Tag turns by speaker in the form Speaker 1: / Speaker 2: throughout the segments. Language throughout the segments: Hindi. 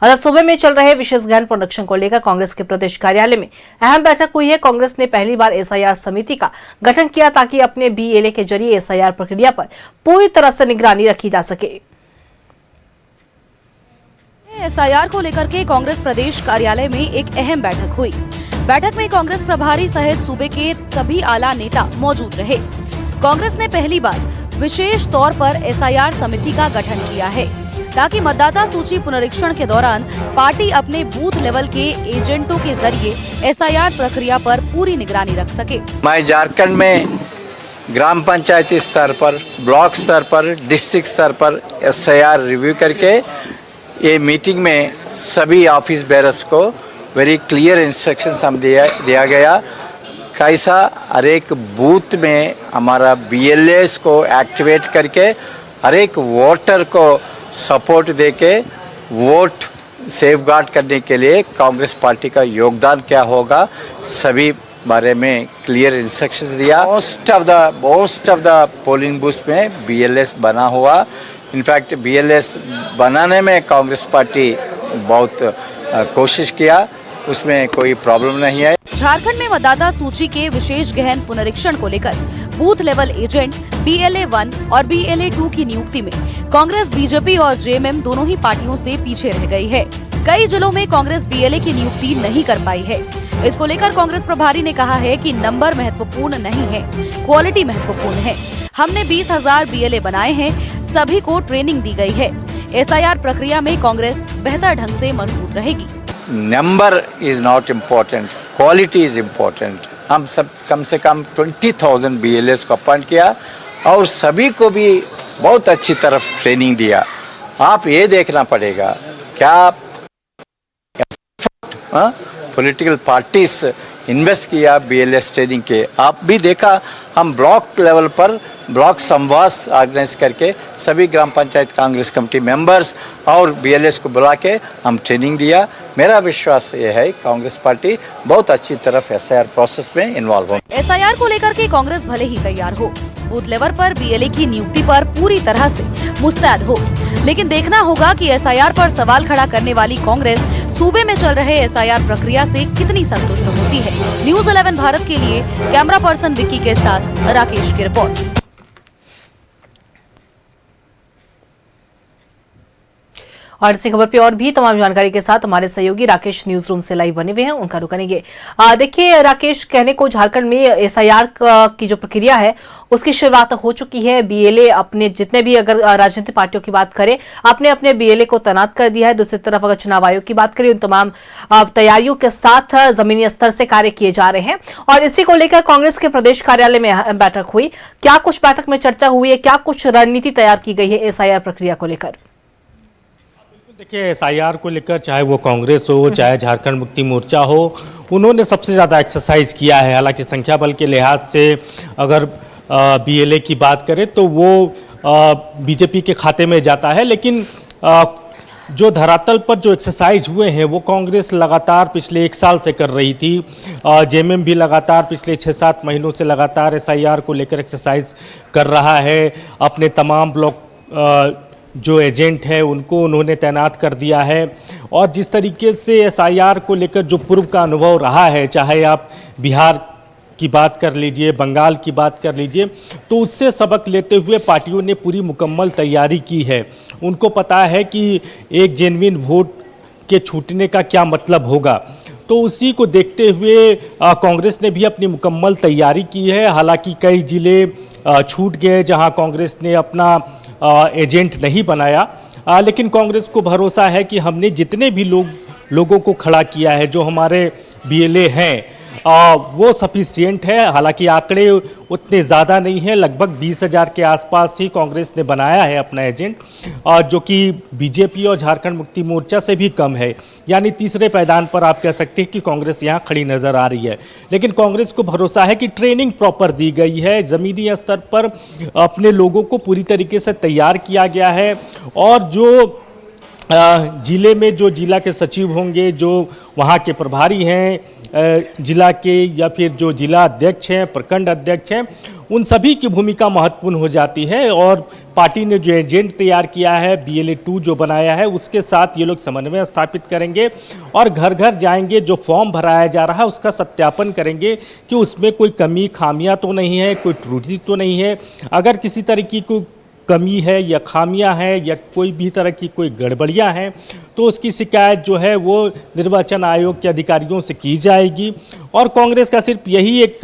Speaker 1: और सूबे में चल रहे विशेष गहन पुनरीक्षण को लेकर कांग्रेस के प्रदेश कार्यालय में अहम बैठक हुई है। कांग्रेस ने पहली बार एसआईआर समिति का गठन किया ताकि अपने बीएलए के जरिए एसआईआर प्रक्रिया पर पूरी तरह से निगरानी रखी जा सके।
Speaker 2: एसआईआर को लेकर के कांग्रेस प्रदेश कार्यालय में एक अहम बैठक हुई। बैठक में कांग्रेस प्रभारी सहित सूबे के सभी आला नेता मौजूद रहे। कांग्रेस ने पहली बार विशेष तौर पर एसआईआर समिति का गठन किया है ताकि मतदाता सूची पुनरीक्षण के दौरान पार्टी अपने बूथ लेवल के एजेंटों के जरिए एसआईआर प्रक्रिया पर पूरी निगरानी रख सके।
Speaker 3: मैं झारखंड में ग्राम पंचायती स्तर पर, ब्लॉक स्तर पर, डिस्ट्रिक्ट स्तर पर एसआईआर रिव्यू करके ये मीटिंग में सभी ऑफिस बेयरर्स को वेरी क्लियर इंस्ट्रक्शंस हम दिया गया कैसा हर एक बूथ में हमारा बीएलएस को एक्टिवेट करके हर एक वोटर को सपोर्ट देके वोट सेफगार्ड करने के लिए कांग्रेस पार्टी का योगदान क्या होगा सभी बारे में क्लियर इंस्ट्रक्शंस दिया। Most of the polling booth में बीएलएस बना हुआ। इनफैक्ट बीएलएस बनाने में कांग्रेस पार्टी बहुत कोशिश किया, उसमें कोई प्रॉब्लम नहीं है।
Speaker 2: झारखंड में मतदाता सूची के विशेष गहन पुनरीक्षण को लेकर बूथ लेवल एजेंट बीएलए 1 और बीएलए 2 की नियुक्ति में कांग्रेस, बीजेपी और जेएमएम दोनों ही पार्टियों से पीछे रह गई है। कई जिलों में कांग्रेस बीएलए की नियुक्ति नहीं कर पाई है। इसको लेकर कांग्रेस प्रभारी ने कहा है कि नंबर महत्वपूर्ण नहीं है, क्वालिटी महत्वपूर्ण है। हमने 20,000 बीएलए बनाए हैं, सभी को ट्रेनिंग दी गई है। एसआईआर प्रक्रिया में कांग्रेस बेहतर ढंग से मजबूत रहेगी।
Speaker 3: Number is not important, quality is important. हम सब कम से कम 20,000 बीएलएस को अपॉइंट किया और सभी को भी बहुत अच्छी तरफ ट्रेनिंग दिया। आप ये देखना पड़ेगा क्या पॉलिटिकल पार्टीज इन्वेस्ट किया बीएलएस ट्रेनिंग के। आप भी देखा हम ब्लॉक लेवल पर ब्लॉक संवाद ऑर्गेनाइज करके सभी ग्राम पंचायत कांग्रेस कमेटी मेंबर्स और बीएलएस को बुला के हम ट्रेनिंग दिया। मेरा विश्वास ये है कांग्रेस पार्टी बहुत अच्छी तरफ एसआईआर प्रोसेस में इन्वॉल्व हो।
Speaker 2: एसआईआर को लेकर के कांग्रेस भले ही तैयार हो, बूथ लेवल पर बीएलए की नियुक्ति पर पूरी तरह से मुस्तैद हो, लेकिन देखना होगा कि एसआईआर पर सवाल खड़ा करने वाली कांग्रेस सूबे में चल रहे एसआईआर प्रक्रिया से कितनी संतुष्ट होती है। न्यूज़ 11 भारत के लिए कैमरा पर्सन विक्की के साथ राकेश की रिपोर्ट।
Speaker 1: और इसी खबर पे और भी तमाम जानकारी के साथ हमारे सहयोगी राकेश न्यूज रूम से लाइव बने हुए हैं, उनका रुख करेंगे। देखिए राकेश, कहने को झारखंड में एसआईआर की जो प्रक्रिया है उसकी शुरुआत हो चुकी है। बीएलए अपने जितने भी, अगर राजनीतिक पार्टियों की बात करें, अपने अपने बीएलए को तैनात कर दिया है। दूसरी तरफ अगर चुनाव आयोग की बात करें, उन तमाम तैयारियों के साथ जमीनी स्तर से कार्य किए जा रहे हैं। और इसी को लेकर कांग्रेस के प्रदेश कार्यालय में बैठक हुई। क्या कुछ बैठक में चर्चा हुई है, क्या कुछ रणनीति तैयार की गई है एसआईआर प्रक्रिया को लेकर?
Speaker 4: देखिए, एसआईआर को लेकर चाहे वो कांग्रेस हो, चाहे झारखंड मुक्ति मोर्चा हो, उन्होंने सबसे ज़्यादा एक्सरसाइज किया है। हालांकि संख्या बल के लिहाज से अगर बीएलए की बात करें तो वो बीजेपी के खाते में जाता है, लेकिन जो धरातल पर जो एक्सरसाइज हुए हैं वो कांग्रेस लगातार पिछले 1 साल से कर रही थी। जेएमएम भी लगातार पिछले 6-7 महीनों से लगातार एसआईआर को लेकर एक्सरसाइज कर रहा है। अपने तमाम ब्लॉक जो एजेंट है उनको उन्होंने तैनात कर दिया है। और जिस तरीके से एसआईआर को लेकर जो पूर्व का अनुभव रहा है, चाहे आप बिहार की बात कर लीजिए, बंगाल की बात कर लीजिए, तो उससे सबक लेते हुए पार्टियों ने पूरी मुकम्मल तैयारी की है। उनको पता है कि एक जेन्युइन वोट के छूटने का क्या मतलब होगा, तो उसी को देखते हुए कांग्रेस ने भी अपनी मुकम्मल तैयारी की है। हालांकि कई जिले छूट गए जहां कांग्रेस ने अपना एजेंट नहीं बनाया, लेकिन कांग्रेस को भरोसा है कि हमने जितने भी लोगों को खड़ा किया है, जो हमारे बीएलए हैं, वो सफिशिएंट है। हालांकि आंकड़े उतने ज़्यादा नहीं है, लगभग 20,000 के आसपास ही कांग्रेस ने बनाया है अपना एजेंट, जो कि बीजेपी और झारखंड मुक्ति मोर्चा से भी कम है। यानी तीसरे पैदान पर आप कह सकते हैं कि कांग्रेस यहाँ खड़ी नज़र आ रही है। लेकिन कांग्रेस को भरोसा है कि ट्रेनिंग प्रॉपर दी गई है, ज़मीनी स्तर पर अपने लोगों को पूरी तरीके से तैयार किया गया है। और जो जिले में जो जिला के सचिव होंगे, जो वहाँ के प्रभारी हैं जिला के, या फिर जो जिला अध्यक्ष हैं, प्रखंड अध्यक्ष हैं, उन सभी की भूमिका महत्वपूर्ण हो जाती है। और पार्टी ने जो एजेंट तैयार किया है, BLA 2 जो बनाया है, उसके साथ ये लोग समन्वय स्थापित करेंगे और घर घर जाएंगे, जो फॉर्म भराया जा रहा है उसका सत्यापन करेंगे कि उसमें कोई कमी खामियां तो नहीं है, कोई त्रुटि तो नहीं है। अगर किसी तरह की कोई कमी है या खामियां हैं या कोई भी तरह की कोई गड़बड़ियां हैं तो उसकी शिकायत जो है वो निर्वाचन आयोग के अधिकारियों से की जाएगी। और कांग्रेस का सिर्फ यही एक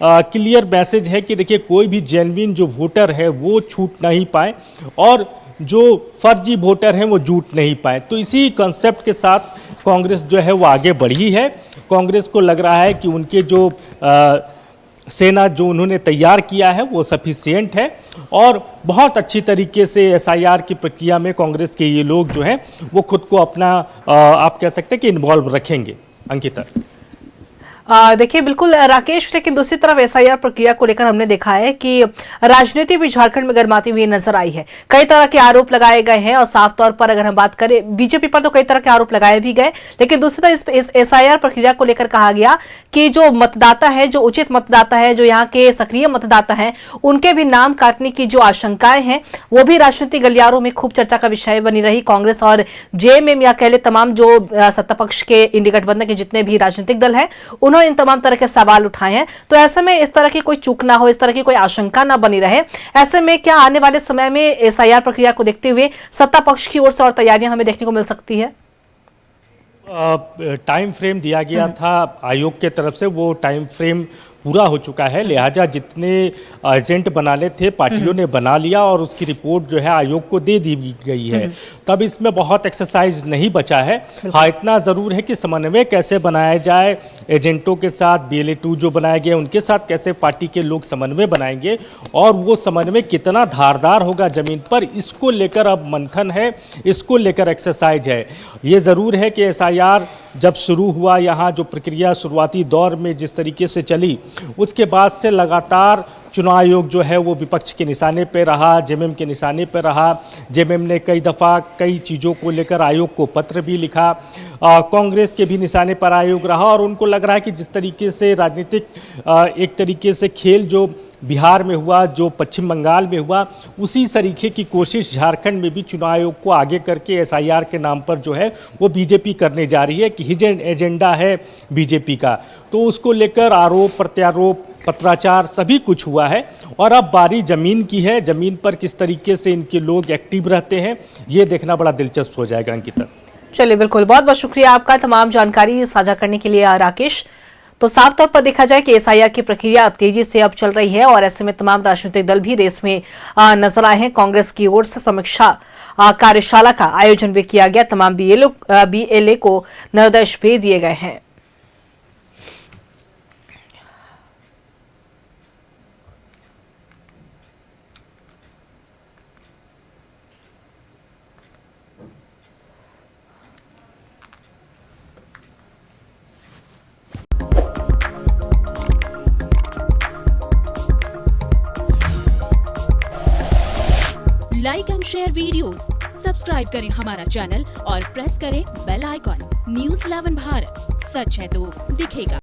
Speaker 4: क्लियर मैसेज है कि देखिए, कोई भी जेन्युइन जो वोटर है वो छूट नहीं पाए और जो फर्जी वोटर हैं वो जूट नहीं पाए। तो इसी कॉन्सेप्ट के साथ कांग्रेस जो है वो आगे बढ़ी है। कांग्रेस को लग रहा है कि उनके जो सेना जो उन्होंने तैयार किया है वो सफिशिएंट है और बहुत अच्छी तरीके से SIR की प्रक्रिया में कांग्रेस के ये लोग जो हैं वो खुद को अपना आप कह सकते हैं कि इन्वॉल्व रखेंगे। अंकिता,
Speaker 1: देखिए बिल्कुल राकेश, लेकिन दूसरी तरफ SIR प्रक्रिया को लेकर हमने देखा है कि राजनीति भी झारखंड में गर्माती हुई नजर आई है। कई तरह के आरोप लगाए गए हैं और साफ तौर पर अगर हम बात करें बीजेपी पर तो कई तरह के आरोप लगाए भी गए, लेकिन दूसरी तरफ इस SIR प्रक्रिया को लेकर कहा गया कि जो मतदाता है, जो उचित मतदाता है, जो यहाँ के सक्रिय मतदाता है, उनके भी नाम काटने की जो आशंकाएं हैं वो भी राजनीतिक गलियारों में खूब चर्चा का विषय बनी रही। कांग्रेस और JMM या कह ले तमाम जो सत्ता पक्ष के इंडी गठबंधन के जितने भी राजनीतिक दल है उन्होंने इन तमाम तरह के सवाल उठाए हैं। तो ऐसे में इस तरह की कोई चूक ना हो, इस तरह की कोई आशंका ना बनी रहे, ऐसे में क्या आने वाले समय में SIR प्रक्रिया को देखते हुए सत्ता पक्ष की ओर से और तैयारियां हमें देखने को मिल सकती है?
Speaker 4: टाइम फ्रेम दिया गया था आयोग के तरफ से, वो टाइम फ्रेम पूरा हो चुका है। लिहाजा जितने एजेंट बनाने थे पार्टियों ने बना लिया और उसकी रिपोर्ट जो है आयोग को दे दी गई है। तब इसमें बहुत एक्सरसाइज नहीं बचा है। हाँ, इतना ज़रूर है कि समन्वय कैसे बनाया जाए एजेंटों के साथ, BLA 2 जो बनाए गए उनके साथ कैसे पार्टी के लोग समन्वय बनाएंगे और वो समन्वय कितना धारदार होगा ज़मीन पर, इसको लेकर अब मंथन है, इसको लेकर एक्सरसाइज है। ये ज़रूर है कि SIR जब शुरू हुआ, यहाँ जो प्रक्रिया शुरुआती दौर में जिस तरीके से चली, उसके बाद से लगातार चुनाव आयोग जो है वो विपक्ष के निशाने पे रहा, JMM के निशाने पे रहा। JMM ने कई दफ़ा कई चीज़ों को लेकर आयोग को पत्र भी लिखा। कांग्रेस के भी निशाने पर आयोग रहा और उनको लग रहा है कि जिस तरीके से राजनीतिक एक तरीके से खेल जो बिहार में हुआ, जो पश्चिम बंगाल में हुआ, उसी तरीके की कोशिश झारखंड में भी चुनाव आयोग को आगे करके SIR के नाम पर जो है वो बीजेपी करने जा रही है कि हिडन एजेंडा है बीजेपी का। तो उसको लेकर आरोप प्रत्यारोप पत्राचार सभी कुछ हुआ है और अब बारी ज़मीन की है। ज़मीन पर किस तरीके से इनके लोग एक्टिव रहते हैं ये देखना बड़ा दिलचस्प हो जाएगा। अंकिता,
Speaker 1: चलिए बिल्कुल, बहुत बहुत शुक्रिया आपका तमाम जानकारी साझा करने के लिए राकेश। तो साफ तौर पर देखा जाए कि SIR की प्रक्रिया तेजी से अब चल रही है और ऐसे में तमाम राजनीतिक दल भी रेस में नजर आए हैं। कांग्रेस की ओर से समीक्षा कार्यशाला का आयोजन भी किया गया। तमाम BLA को निर्देश भी दिए गए हैं।
Speaker 5: Like and share videos, subscribe करें हमारा चैनल और प्रेस करें बेल आइकॉन। News 11 भारत, सच है तो दिखेगा।